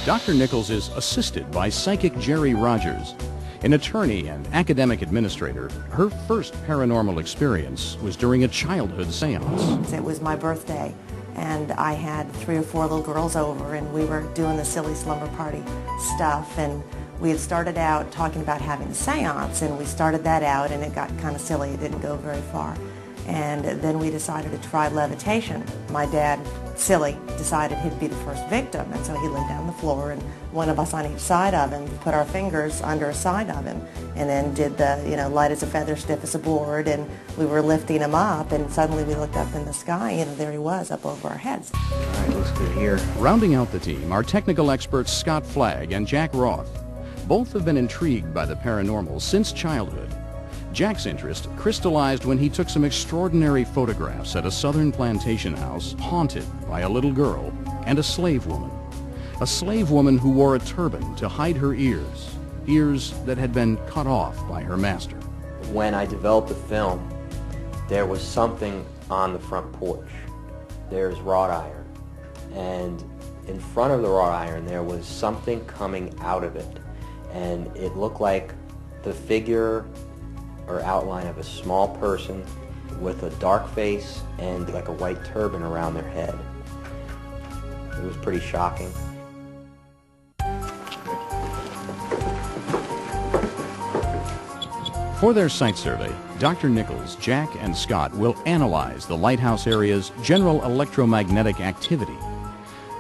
Dr. Nichols is assisted by psychic Jerry Rogers. An attorney and academic administrator, her first paranormal experience was during a childhood seance. It was my birthday, and I had 3 or 4 little girls over, and we were doing the silly slumber party stuff, and we had started out talking about having a seance, and we started that out, and it got kind of silly. It didn't go very far. And then we decided to try levitation. My dad, silly, decided he'd be the first victim, and so he laid down on the floor, and one of us on each side of him put our fingers under a side of him, and then did the, light as a feather, stiff as a board, and we were lifting him up, and suddenly we looked up in the sky, and there he was up over our heads. All right, looks good here. Rounding out the team are technical experts Scott Flagg and Jack Roth. Both have been intrigued by the paranormal since childhood. Jack's interest crystallized when he took some extraordinary photographs at a southern plantation house haunted by a little girl and a slave woman. A slave woman who wore a turban to hide her ears that had been cut off by her master. When I developed the film, there was something on the front porch. There's wrought iron, and in front of the wrought iron there was something coming out of it, and it looked like the figure or outline of a small person with a dark face and like a white turban around their head. It was pretty shocking. For their site survey, Dr. Nichols, Jack, and Scott will analyze the lighthouse area's general electromagnetic activity.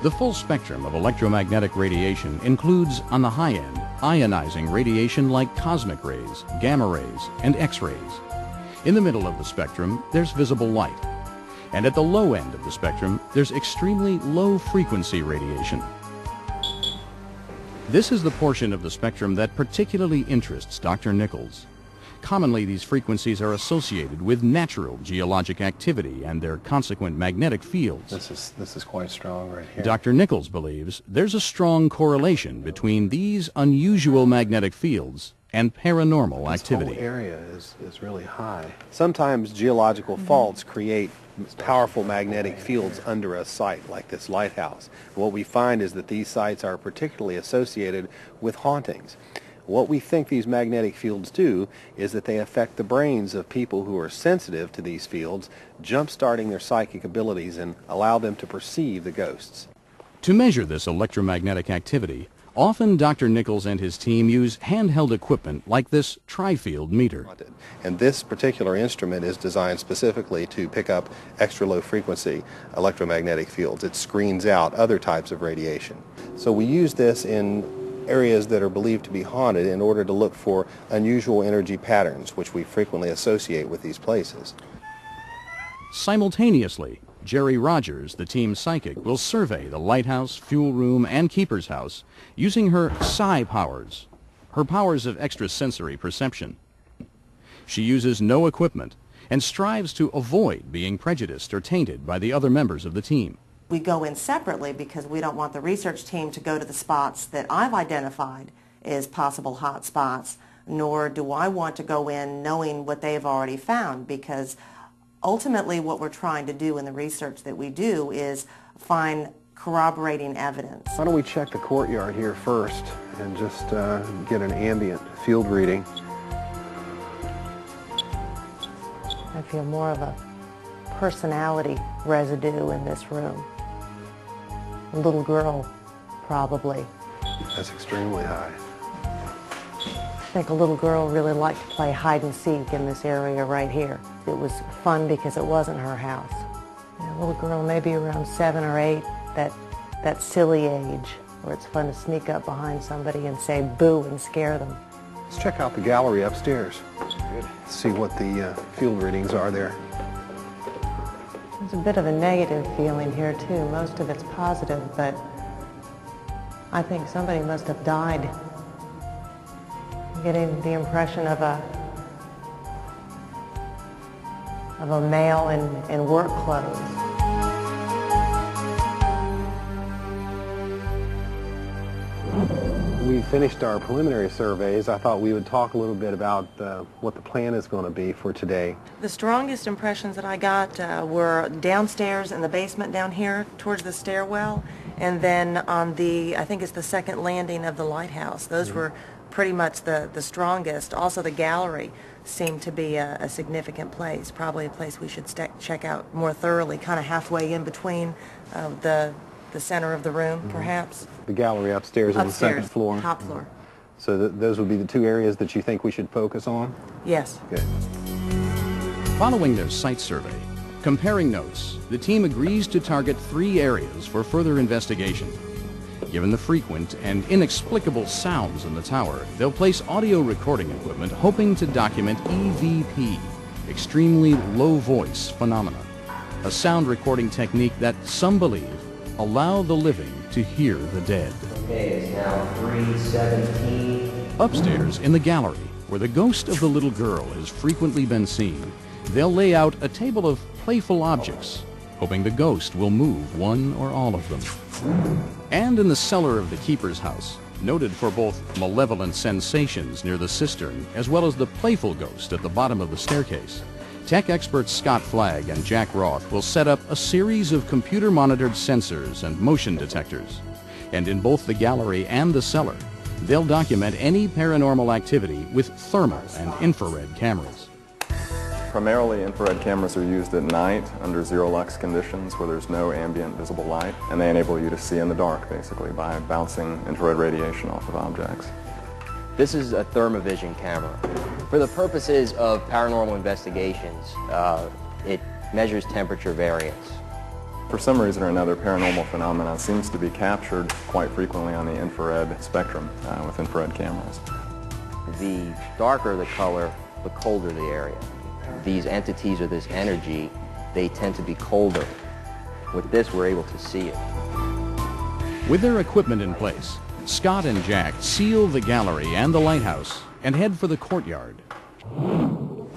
The full spectrum of electromagnetic radiation includes, on the high end, ionizing radiation like cosmic rays, gamma rays, and X-rays. In the middle of the spectrum, there's visible light. And at the low end of the spectrum, there's extremely low-frequency radiation. This is the portion of the spectrum that particularly interests Dr. Nichols. Commonly, these frequencies are associated with natural geologic activity and their consequent magnetic fields. This is quite strong right here. Dr. Nichols believes there's a strong correlation between these unusual magnetic fields and paranormal activity. This whole area is really high. Sometimes geological faults create powerful magnetic fields under a site like this lighthouse. What we find is that these sites are particularly associated with hauntings. What we think these magnetic fields do is that they affect the brains of people who are sensitive to these fields, jump-starting their psychic abilities and allow them to perceive the ghosts. To measure this electromagnetic activity, often Dr. Nichols and his team use handheld equipment like this tri-field meter. And this particular instrument is designed specifically to pick up extra low frequency electromagnetic fields. It screens out other types of radiation. So we use this in areas that are believed to be haunted in order to look for unusual energy patterns, which we frequently associate with these places. Simultaneously, Jerry Rogers, the team psychic, will survey the lighthouse, fuel room, and keeper's house using her psi powers, her powers of extrasensory perception. She uses no equipment and strives to avoid being prejudiced or tainted by the other members of the team. We go in separately because we don't want the research team to go to the spots that I've identified as possible hot spots, nor do I want to go in knowing what they've already found, because ultimately what we're trying to do in the research that we do is find corroborating evidence. Why don't we check the courtyard here first and just get an ambient field reading. I feel more of a personality residue in this room. A little girl, probably. That's extremely high. I think a little girl really liked to play hide and seek in this area right here. It was fun because it wasn't her house. A little girl maybe around 7 or 8, that silly age where it's fun to sneak up behind somebody and say boo and scare them. Let's check out the gallery upstairs. Good. See what the field readings are there. There's a bit of a negative feeling here too. Most of it's positive, but I think somebody must have died. I'm getting the impression of a male in work clothes. We finished our preliminary surveys. I thought we would talk a little bit about what the plan is going to be for today. The strongest impressions that I got were downstairs in the basement down here towards the stairwell, And then on the, I think it's the second landing of the lighthouse, those were pretty much the strongest. Also the gallery seemed to be a significant place, probably a place we should check out more thoroughly, kind of halfway in between the center of the room, perhaps. The gallery upstairs on the second floor. Top floor. So those would be the two areas that you think we should focus on? Yes. Good. Following their site survey, comparing notes, the team agrees to target 3 areas for further investigation. Given the frequent and inexplicable sounds in the tower, they'll place audio recording equipment hoping to document EVP, extremely low voice phenomena, a sound recording technique that some believe allow the living to hear the dead. Okay, it's now 3:17. Upstairs in the gallery, where the ghost of the little girl has frequently been seen, they'll lay out a table of playful objects, hoping the ghost will move one or all of them. And in the cellar of the keeper's house, noted for both malevolent sensations near the cistern as well as the playful ghost at the bottom of the staircase, tech experts Scott Flagg and Jack Roth will set up a series of computer-monitored sensors and motion detectors. And in both the gallery and the cellar, they'll document any paranormal activity with thermal and infrared cameras. Primarily, infrared cameras are used at night under zero-lux conditions where there's no ambient visible light, and they enable you to see in the dark, basically, by bouncing infrared radiation off of objects. This is a thermovision camera. For the purposes of paranormal investigations, it measures temperature variance. For some reason or another, paranormal phenomena seems to be captured quite frequently on the infrared spectrum with infrared cameras. The darker the color, the colder the area. These entities or this energy, they tend to be colder. With this, we're able to see it. With their equipment in place, Scott and Jack seal the gallery and the lighthouse and head for the courtyard.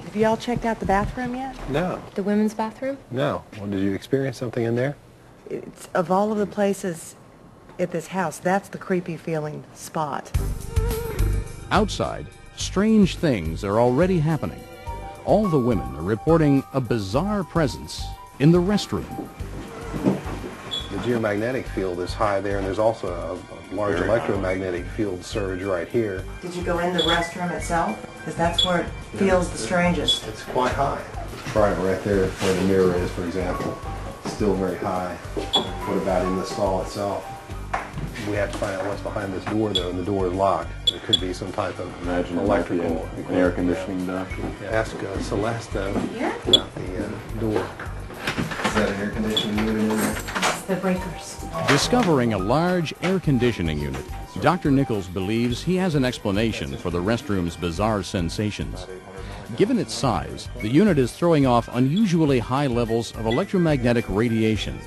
Have y'all checked out the bathroom yet? No. The women's bathroom? No. Well, did you experience something in there? It's, of all of the places at this house, that's the creepy feeling spot. Outside, strange things are already happening. All the women are reporting a bizarre presence in the restroom. The geomagnetic field is high there, and there's also a large electromagnetic field surge right here. Did you go in the restroom itself? Because that's where it feels the strangest. It's quite high. Try it right there where the mirror is, for example. Still very high. What about in the stall itself? We have to find out what's behind this door, though, and the door is locked. It could be some type of electrical an air conditioning duct. Ask Celeste about the door. Is that an air conditioning unit in there? It's the breakers. Discovering a large air conditioning unit, Dr. Nichols believes he has an explanation for the restroom's bizarre sensations. Given its size, the unit is throwing off unusually high levels of electromagnetic radiation.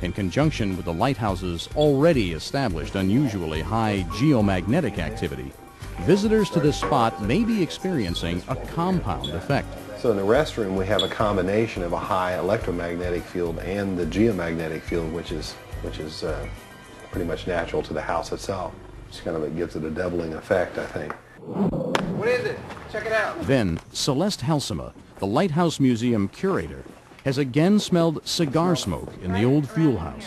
In conjunction with the lighthouse's already established unusually high geomagnetic activity, visitors to this spot may be experiencing a compound effect. So in the restroom, we have a combination of a high electromagnetic field and the geomagnetic field, which is pretty much natural to the house itself. Just kind of it gives it a doubling effect, I think. What is it? Check it out. Then, Celeste Helsema, the Lighthouse Museum curator, has again smelled cigar smoke in the old fuel house.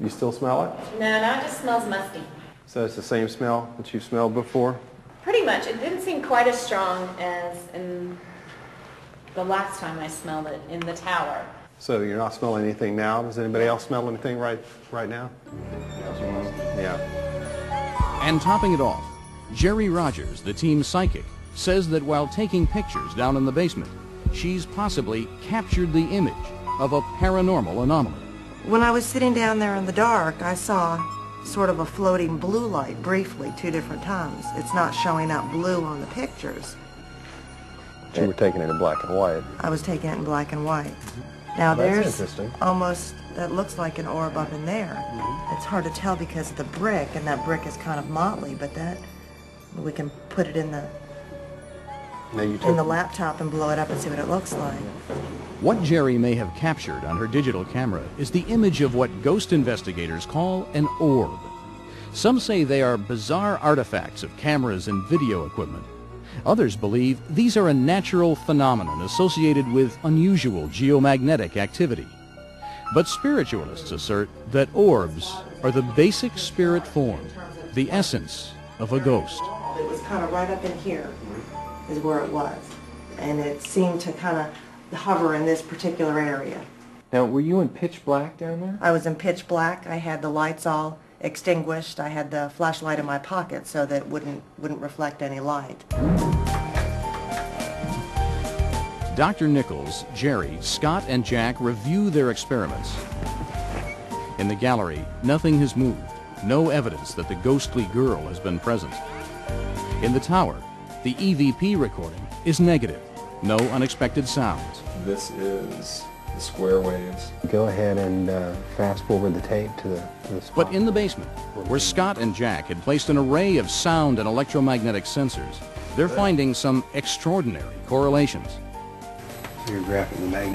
You still smell it? No, it just smells musty. So it's the same smell that you've smelled before? Pretty much. It didn't seem quite as strong as in the last time I smelled it in the tower. So you're not smelling anything now? Does anybody else smell anything right now? Yeah. And topping it off, Jerry Rogers, the team's psychic, says that while taking pictures down in the basement, she's possibly captured the image of a paranormal anomaly. When I was sitting down there in the dark, I saw sort of a floating blue light briefly 2 different times. It's not showing up blue on the pictures. You were taking it in black and white. I was taking it in black and white. Now That's there's interesting. almost, that looks like an orb up in there. It's hard to tell because of the brick, and that brick is kind of motley, but that, we can put it in the laptop and blow it up and see what it looks like. What Jerry may have captured on her digital camera is the image of what ghost investigators call an orb. Some say they are bizarre artifacts of cameras and video equipment. Others believe these are a natural phenomenon associated with unusual geomagnetic activity. But spiritualists assert that orbs are the basic spirit form, the essence of a ghost. It was kind of right up in here is where it was. And it seemed to kind of hover in this particular area. Now, were you in pitch black down there? I was in pitch black. I had the lights all extinguished. I had the flashlight in my pocket so that it wouldn't reflect any light. Dr. Nichols, Jerry, Scott, and Jack review their experiments. In the gallery, nothing has moved. No evidence that the ghostly girl has been present. In the tower, the EVP recording is negative. No unexpected sounds. This is the square waves. Go ahead and fast forward the tape to the spot. But in the basement, where Scott and Jack had placed an array of sound and electromagnetic sensors, they're finding some extraordinary correlations. You're graphing the magnetic